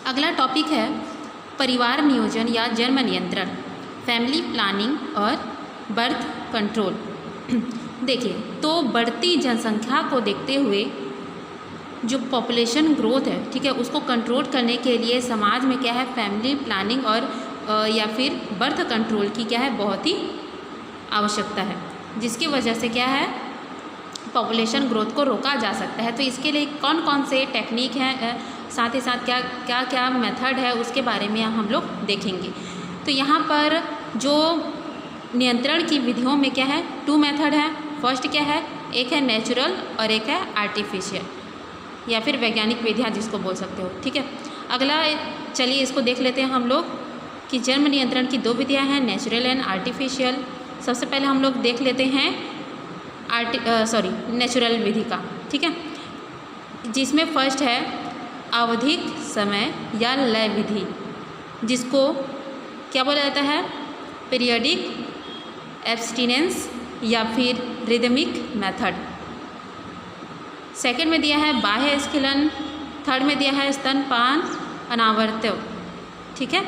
अगला टॉपिक है परिवार नियोजन या जन्म नियंत्रण, फैमिली प्लानिंग और बर्थ कंट्रोल। देखिए, तो बढ़ती जनसंख्या को देखते हुए जो पॉपुलेशन ग्रोथ है, ठीक है, उसको कंट्रोल करने के लिए समाज में क्या है, फैमिली प्लानिंग और या फिर बर्थ कंट्रोल की क्या है, बहुत ही आवश्यकता है, जिसकी वजह से क्या है, पॉपुलेशन ग्रोथ को रोका जा सकता है। तो इसके लिए कौन कौन से टेक्निक हैं, साथ ही साथ क्या क्या मेथड है, उसके बारे में हम लोग देखेंगे। तो यहाँ पर जो नियंत्रण की विधियों में क्या है, 2 मेथड है। फर्स्ट क्या है, एक है नेचुरल और एक है आर्टिफिशियल या फिर वैज्ञानिक विधियाँ जिसको बोल सकते हो, ठीक है। अगला चलिए इसको देख लेते हैं हम लोग कि जन्म नियंत्रण की 2 विधियाँ हैं, नेचुरल एंड आर्टिफिशियल। सबसे पहले हम लोग देख लेते हैं नेचुरल विधि का, ठीक है, जिसमें फर्स्ट है आवधिक समय या लय विधि, जिसको क्या बोला जाता है, पीरियडिक एब्स्टिनेंस या फिर रिदमिक मेथड। सेकंड में दिया है बाह्य स्खलन, थर्ड में दिया है स्तनपान अनावर्त्य, ठीक है।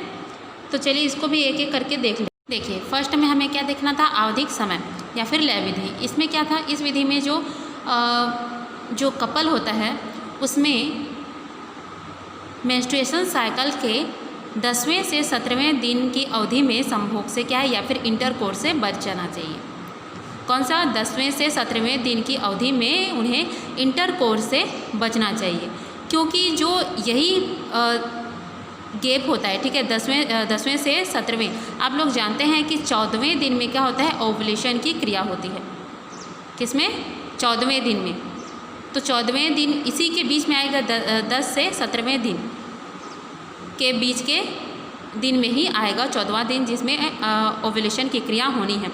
तो चलिए इसको भी एक एक करके देख लें। देखिए, फर्स्ट में हमें क्या देखना था, आवधिक समय या फिर लय विधि। इसमें क्या था, इस विधि में जो कपल होता है उसमें मेंस्ट्रुएशन साइकिल के 10वें से 17वें दिन की अवधि में संभोग से क्या है या फिर इंटरकोर्स से बच जाना चाहिए। कौन सा, 10वें से 17वें दिन की अवधि में उन्हें इंटरकोर्स से बचना चाहिए, क्योंकि जो यही गैप होता है, ठीक है, 10वें से 17वें, आप लोग जानते हैं कि 14वें दिन में क्या होता है, ओवुलेशन की क्रिया होती है। किसमें, 14वें दिन में। तो 14वें दिन इसी के बीच में आएगा, 10 से 17वें दिन के बीच के दिन में ही आएगा 14वां दिन, जिसमें ओवुलेशन की क्रिया होनी है।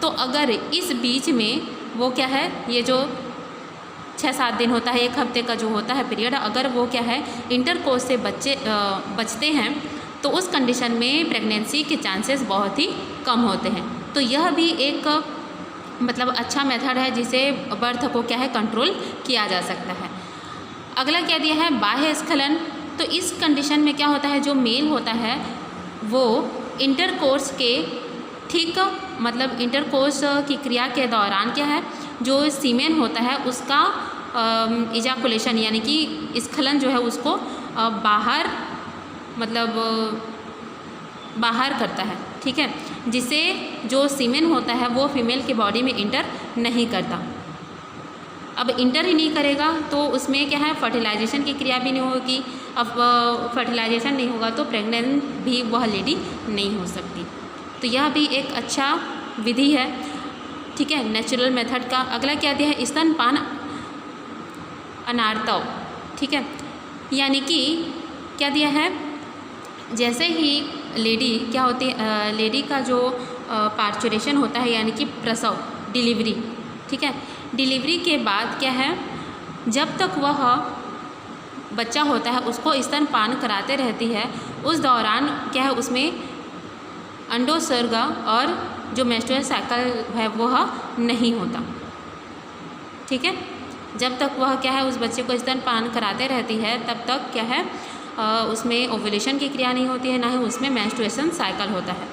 तो अगर इस बीच में वो क्या है, ये जो 6-7 दिन होता है, 1 हफ्ते का जो होता है पीरियड, अगर वो क्या है इंटरकोर्स से बचते हैं तो उस कंडीशन में प्रेगनेंसी के चांसेस बहुत ही कम होते हैं। तो यह भी एक मतलब अच्छा मेथड है जिसे बर्थ को क्या है, कंट्रोल किया जा सकता है। अगला क्या दिया है, बाह्य स्खलन। तो इस कंडीशन में क्या होता है, जो मेल होता है वो इंटरकोर्स के ठीक मतलब इंटरकोर्स की क्रिया के दौरान क्या है, जो सीमेन होता है उसका इजाकुलेशन यानी कि स्खलन जो है उसको बाहर करता है, ठीक है, जिससे जो सीमेन होता है वो फीमेल के बॉडी में इंटर नहीं करता। अब इंटर ही नहीं करेगा तो उसमें क्या है, फर्टिलाइजेशन की क्रिया भी नहीं होगी। अब फर्टिलाइजेशन नहीं होगा तो प्रेग्नेंट भी वह लेडी नहीं हो सकती। तो यह भी एक अच्छा विधि है, ठीक है, नेचुरल मेथड का। अगला क्या दिया है, स्तनपान अनार्तव, ठीक है, यानी कि क्या दिया है, जैसे ही लेडी क्या होती है, लेडी का जो पार्चुरेशन होता है यानी कि प्रसव, डिलीवरी, ठीक है, डिलीवरी के बाद क्या है, जब तक वह बच्चा होता है उसको स्तनपान कराते रहती है, उस दौरान क्या है, उसमें अंडोत्सर्ग और जो मेंस्ट्रुअल साइकिल है वह नहीं होता, ठीक है। जब तक वह क्या है उस बच्चे को स्तनपान कराते रहती है तब तक क्या है, उसमें ओवुलेशन की क्रिया नहीं होती है, ना ही उसमें मेंस्ट्रुएशन साइकिल होता है।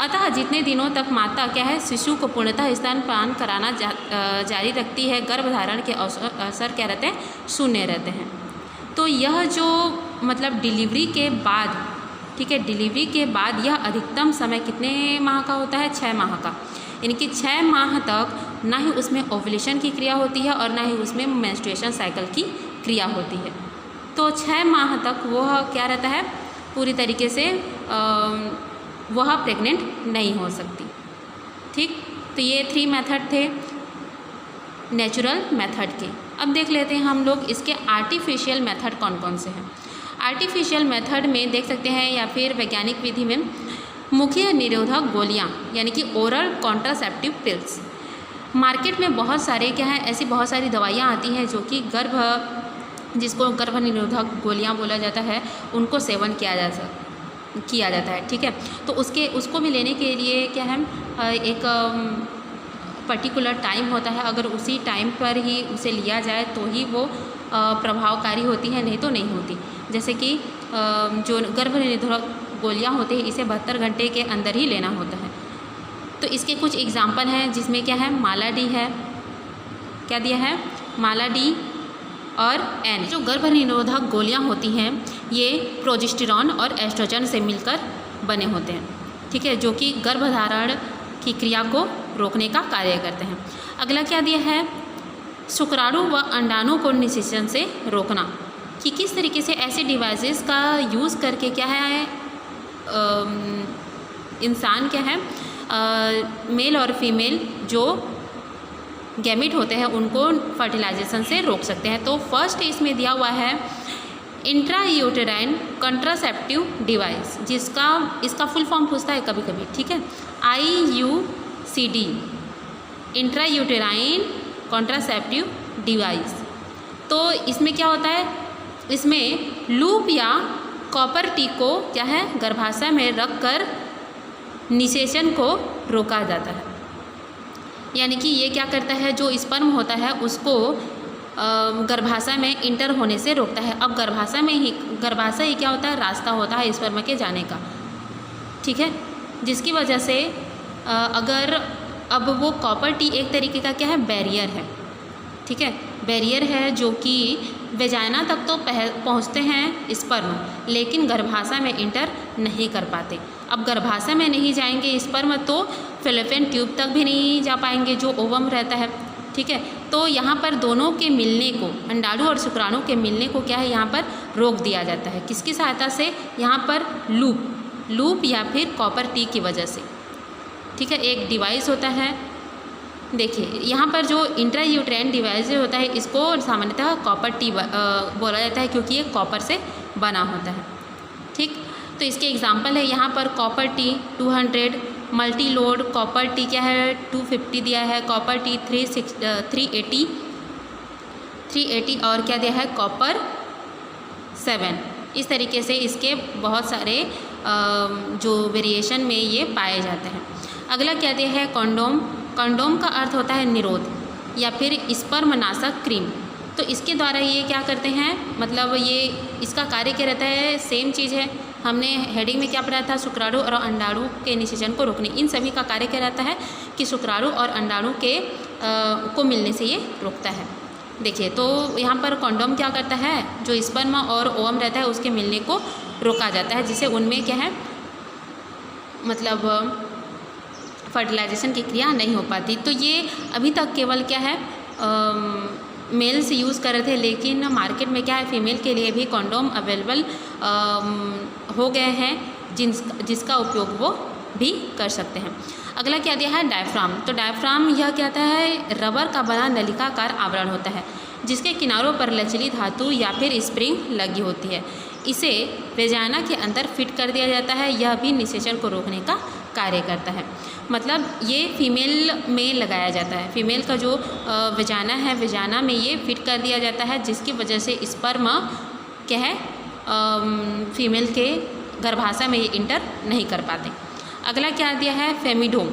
अतः जितने दिनों तक माता क्या है शिशु को पूर्णतः स्तनपान कराना जारी रखती है, गर्भधारण के अवसर क्या रहते हैं, शून्य रहते हैं। तो यह जो मतलब डिलीवरी के बाद, ठीक है, डिलीवरी के बाद यह अधिकतम समय कितने माह का होता है, 6 माह का, यानी कि 6 माह तक ना ही उसमें ओवुलेशन की क्रिया होती है और ना ही उसमें मेंस्ट्रुएशन साइकिल की क्रिया होती है। तो 6 माह तक वह क्या रहता है, पूरी तरीके से वह प्रेग्नेंट नहीं हो सकती, ठीक। तो ये 3 मेथड थे नेचुरल मेथड के। अब देख लेते हैं हम लोग इसके आर्टिफिशियल मेथड कौन कौन से हैं। आर्टिफिशियल मेथड में देख सकते हैं या फिर वैज्ञानिक विधि में मुख्य निरोधक गोलियां यानी कि ओरल कॉन्ट्रासेप्टिव पिल्स। मार्केट में बहुत सारे क्या है, ऐसी बहुत सारी दवाइयां आती हैं जो कि जिसको गर्भ निरोधक गोलियां बोला जाता है, उनको सेवन किया जाता है, ठीक है। तो उसको भी लेने के लिए क्या है, एक पर्टिकुलर टाइम होता है, अगर उसी टाइम पर ही उसे लिया जाए तो ही वो प्रभावकारी होती है, नहीं तो नहीं होती। जैसे कि जो गर्भनिरोधक गोलियां होती हैं इसे 72 घंटे के अंदर ही लेना होता है। तो इसके कुछ एग्जाम्पल हैं जिसमें क्या है, माला-डी है, क्या दिया है, माला-डी और एन। जो गर्भनिरोधक गोलियां होती हैं ये प्रोजेस्टेरॉन और एस्ट्रोजन से मिलकर बने होते हैं, ठीक है, जो कि गर्भधारण की क्रिया को रोकने का कार्य करते हैं। अगला क्या दिया है, शुक्राणु व अंडाणु को निषेचन से रोकना, कि किस तरीके से ऐसे डिवाइसेस का यूज़ करके क्या है इंसान क्या है मेल और फीमेल जो गैमेट होते हैं उनको फर्टिलाइजेशन से रोक सकते हैं। तो फर्स्ट इसमें दिया हुआ है इंट्रायूटेराइन कंट्रासेप्टिव डिवाइस, इसका फुल फॉर्म पूछता है कभी कभी, ठीक है, IUCD, इंट्रायूटेराइन कंट्रासेप्टिव डिवाइस। तो इसमें क्या होता है, इसमें लूप या कॉपर टी को क्या है गर्भाशय में रखकर निषेचन को रोका जाता है। यानी कि ये क्या करता है, जो स्पर्म होता है उसको गर्भाशय में इंटर होने से रोकता है। अब गर्भाशय ही क्या होता है, रास्ता होता है स्पर्म के जाने का, ठीक है, जिसकी वजह से अगर अब वो कॉपर टी एक तरीके का क्या है, बैरियर है, ठीक है, बैरियर है जो कि वेजाइना तक तो पहुंचते हैं स्पर्म, लेकिन गर्भाशय में इंटर नहीं कर पाते। अब गर्भाशय में नहीं जाएंगे स्पर्म तो फेलोपियन ट्यूब तक भी नहीं जा पाएंगे जो ओवम रहता है, ठीक है। तो यहाँ पर दोनों के मिलने को, अंडाणु और शुक्राणु के मिलने को क्या है यहाँ पर रोक दिया जाता है। किसकी सहायता से, यहाँ पर लूप या फिर कॉपर टी की वजह से, ठीक है, एक डिवाइस होता है। देखिए यहाँ पर जो इंट्रायूटेराइन डिवाइस होता है इसको सामान्यतः कॉपर टी बोला जाता है क्योंकि ये कॉपर से बना होता है, ठीक। तो इसके एग्जांपल है यहाँ पर copper T 200, multi load copper T क्या है 250 दिया है, कॉपर टी 380 और क्या दिया है कॉपर 7। इस तरीके से इसके बहुत सारे जो वेरिएशन में ये पाए जाते हैं। अगला क्या दिया है, कंडोम। कंडोम का अर्थ होता है निरोध या फिर स्पर्म नाशक क्रीम। तो इसके द्वारा ये क्या करते हैं, मतलब ये इसका कार्य क्या रहता है, सेम चीज़ है, हमने हेडिंग में क्या पढ़ा था, शुक्राणु और अंडाणु के निषेचन को रोकने। इन सभी का कार्य क्या रहता है कि शुक्राणु और अंडाणु के को मिलने से ये रोकता है। देखिए तो यहाँ पर कंडोम क्या करता है, जो स्पर्म और ओवम रहता है उसके मिलने को रोका जाता है, जिससे उनमें क्या है मतलब फर्टिलाइजेशन की क्रिया नहीं हो पाती। तो ये अभी तक केवल क्या है मेल्स यूज़ कर रहे थे, लेकिन मार्केट में क्या है फीमेल के लिए भी कंडोम अवेलेबल हो गए हैं जिसका उपयोग वो भी कर सकते हैं। अगला क्या दिया है, डायफ्राम। तो डायफ्राम यह क्या होता है, रबर का बना नलिकाकार आवरण होता है जिसके किनारों पर लचीली धातु या फिर स्प्रिंग लगी होती है। इसे वेजाइना के अंदर फिट कर दिया जाता है, यह भी निषेचन को रोकने का कार्य करता है। मतलब ये फीमेल में लगाया जाता है, फीमेल का जो वेजाइना है वेजाइना में ये फिट कर दिया जाता है, जिसकी वजह से स्पर्म क्या है फीमेल के गर्भाशय में ये इंटर नहीं कर पाते। अगला क्या दिया है, फेमिडोम।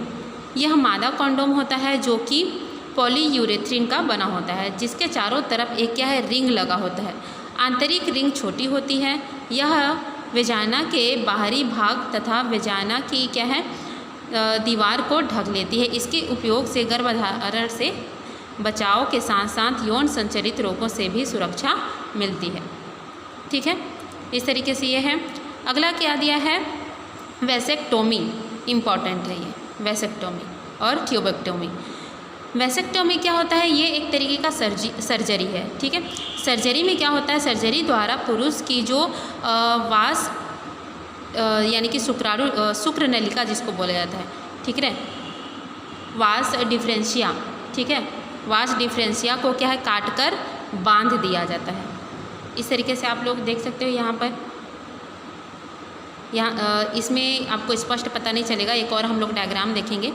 यह मादा कंडोम होता है जो कि पॉलीयूरेथ्रिन का बना होता है, जिसके चारों तरफ एक क्या है रिंग लगा होता है। आंतरिक रिंग छोटी होती है, यह वेजाइना के बाहरी भाग तथा वेजाइना की क्या है दीवार को ढक लेती है। इसके उपयोग से गर्भधारण से बचाव के साथ साथ यौन संचरित रोगों से भी सुरक्षा मिलती है, ठीक है। इस तरीके से ये है। अगला क्या दिया है, वैसेक्टोमी। इम्पॉर्टेंट है ये वैसेक्टोमी और ट्यूबेक्टोमी। वैसेक्टोमी क्या होता है, ये एक तरीके का सर्जरी है, ठीक है। सर्जरी में क्या होता है, सर्जरी द्वारा पुरुष की जो वास यानी कि शुक्र नलिका जिसको बोला जाता है, ठीक है, वास डिफरेंशिया, ठीक है, वास डिफरेंशिया को क्या है काट कर बांध दिया जाता है। इस तरीके से आप लोग देख सकते हो यहाँ पर, यहाँ इसमें आपको स्पष्ट पता नहीं चलेगा, एक और हम लोग डायग्राम देखेंगे।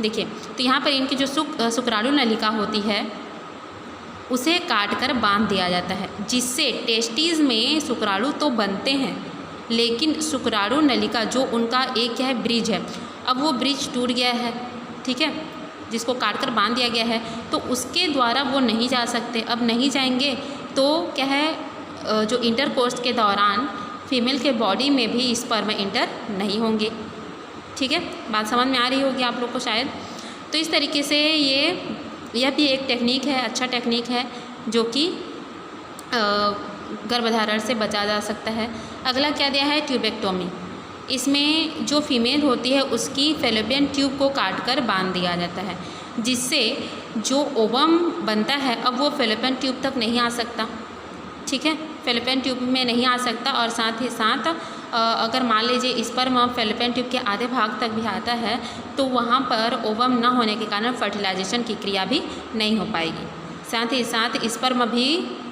देखिए तो यहाँ पर इनकी जो शुक्राणु नलिका होती है उसे काट कर बांध दिया जाता है, जिससे टेस्टिस में शुक्राणु तो बनते हैं लेकिन शुक्राणु नलिका जो उनका एक क्या है ब्रिज है, अब वो ब्रिज टूट गया है, ठीक है, जिसको काट कर बांध दिया गया है, तो उसके द्वारा वो नहीं जा सकते। अब नहीं जाएंगे तो क्या है जो इंटरकोर्स के दौरान फीमेल के बॉडी में भी स्पर्म इंटर नहीं होंगे। ठीक है, बात समझ में आ रही होगी आप लोग को शायद। तो इस तरीके से यह भी एक टेक्निक है, अच्छा टेक्निक है जो कि गर्भधारण से बचा जा सकता है। अगला क्या दिया है, ट्यूबेक्टोमी। इसमें जो फीमेल होती है उसकी फैलोपियन ट्यूब को काट कर बांध दिया जाता है, जिससे जो ओवम बनता है अब वो फैलोपियन ट्यूब तक नहीं आ सकता। ठीक है, फैलोपियन ट्यूब में नहीं आ सकता, और साथ ही साथ अगर मान लीजिए स्पर्म फैलोपियन ट्यूब के आधे भाग तक भी आता है तो वहाँ पर ओवम न होने के कारण फर्टिलाइजेशन की क्रिया भी नहीं हो पाएगी। साथ ही साथ स्पर्म भी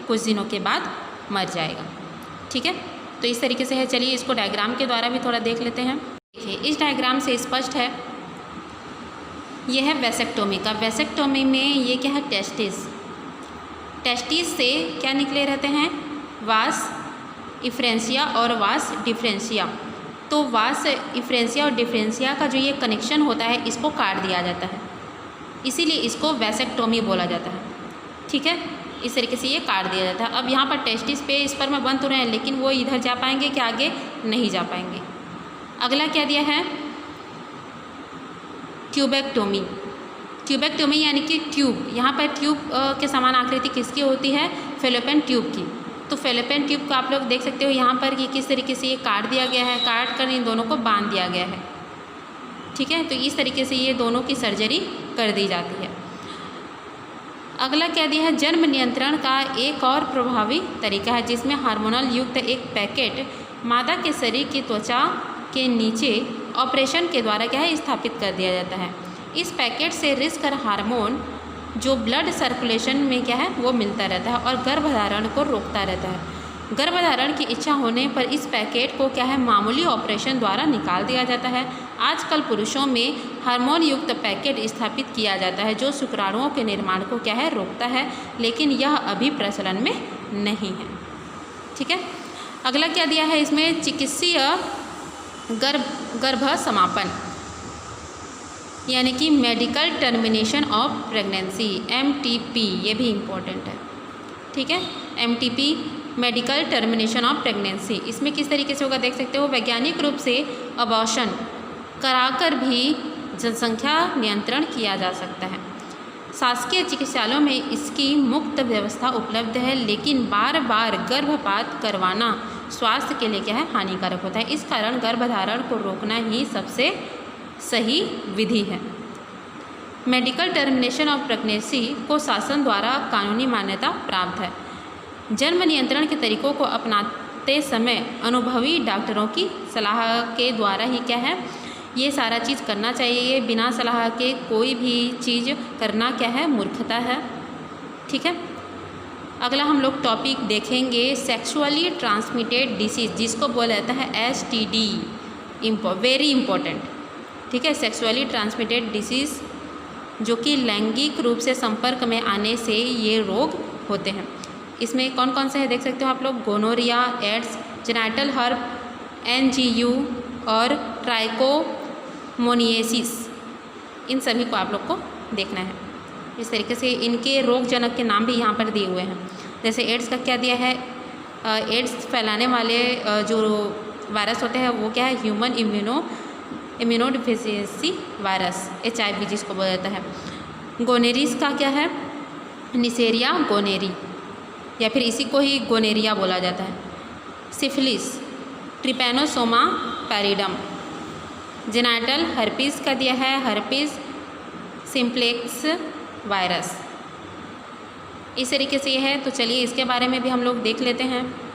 कुछ दिनों के बाद मर जाएगा। ठीक है, तो इस तरीके से है। चलिए इसको डायग्राम के द्वारा भी थोड़ा देख लेते हैं। देखिए इस डायग्राम से स्पष्ट है, यह है वेसेक्टोमी का। वेसेक्टोमी में ये क्या है, टेस्टिस। टेस्टिस से क्या निकले रहते हैं, वास इफ्रेंसिया और वास डिफरेंशिया। तो वास इफ्रेंसिया और डिफरेंशिया का जो ये कनेक्शन होता है इसको काट दिया जाता है, इसीलिए इसको वेसेक्टोमी बोला जाता है। ठीक है, इस तरीके से ये काट दिया जाता है। अब यहाँ पर टेस्टिस पे स्पर्म बन तो रहे हैं, लेकिन वो इधर जा पाएंगे कि आगे नहीं जा पाएंगे। अगला क्या दिया है, ट्यूबेक्टोमी। ट्यूबेक्टोमी यानी कि ट्यूब, यहाँ पर ट्यूब के समान आकृति किसकी होती है, फैलोपियन ट्यूब की। तो फैलोपियन ट्यूब को आप लोग देख सकते हो यहाँ पर कि किस तरीके से ये काट दिया गया है, काट कर इन दोनों को बांध दिया गया है। ठीक है, तो इस तरीके से ये दोनों की सर्जरी कर दी जाती है। अगला क्या दिया है, जन्म नियंत्रण का एक और प्रभावी तरीका है, जिसमें हार्मोनल युक्त एक पैकेट मादा के शरीर की त्वचा के नीचे ऑपरेशन के द्वारा क्या है, स्थापित कर दिया जाता है। इस पैकेट से रिस्क हार्मोन जो ब्लड सर्कुलेशन में क्या है वो मिलता रहता है और गर्भधारण को रोकता रहता है। गर्भधारण की इच्छा होने पर इस पैकेट को क्या है, मामूली ऑपरेशन द्वारा निकाल दिया जाता है। आजकल पुरुषों में हार्मोन युक्त पैकेट स्थापित किया जाता है जो शुक्राणुओं के निर्माण को क्या है, रोकता है, लेकिन यह अभी प्रचलन में नहीं है। ठीक है, अगला क्या दिया है, इसमें चिकित्सीय गर्भ समापन यानी कि medical termination of pregnancy, MTP, ये भी इम्पोर्टेंट है। ठीक है, MTP medical termination of pregnancy, इसमें किस तरीके से होगा देख सकते हो। वैज्ञानिक रूप से अबॉर्शन कराकर भी जनसंख्या नियंत्रण किया जा सकता है। शासकीय चिकित्सालयों में इसकी मुक्त व्यवस्था उपलब्ध है, लेकिन बार बार गर्भपात करवाना स्वास्थ्य के लिए क्या है, हानिकारक होता है। इस कारण गर्भधारण को रोकना ही सबसे सही विधि है। मेडिकल टर्मिनेशन ऑफ प्रेगनेंसी को शासन द्वारा कानूनी मान्यता प्राप्त है। जन्म नियंत्रण के तरीकों को अपनाते समय अनुभवी डॉक्टरों की सलाह के द्वारा ही क्या है, ये सारा चीज़ करना चाहिए। बिना सलाह के कोई भी चीज़ करना क्या है, मूर्खता है। ठीक है, अगला हम लोग टॉपिक देखेंगे सेक्सुअली ट्रांसमिटेड डिसीज़, जिसको बोला जाता है STD, वेरी इंपॉर्टेंट। ठीक है, सेक्सुअली ट्रांसमिटेड डिसीज़ जो कि लैंगिक रूप से संपर्क में आने से ये रोग होते हैं। इसमें कौन कौन से हैं देख सकते हो आप लोग, गोनोरिया, एड्स, जेनाइटल हर्प, NGU और ट्राइकोमोनिएसिस, इन सभी को आप लोग को देखना है। इस तरीके से इनके रोगजनक के नाम भी यहाँ पर दिए हुए हैं। जैसे एड्स का क्या दिया है, एड्स फैलाने वाले जो वायरस होते हैं वो क्या है, ह्यूमन इम्यूनोडिफिशियंसी वायरस, HIV जिसको बोला जाता है। गोनेरिस का क्या है, निसेरिया गोनेरी, या फिर इसी को ही गोनेरिया बोला जाता है। Syphilis, trypanosoma pallidum. Genital herpes का दिया है, हर्पीस सिम्प्लेक्स वायरस। इस तरीके से ये है। तो चलिए इसके बारे में भी हम लोग देख लेते हैं।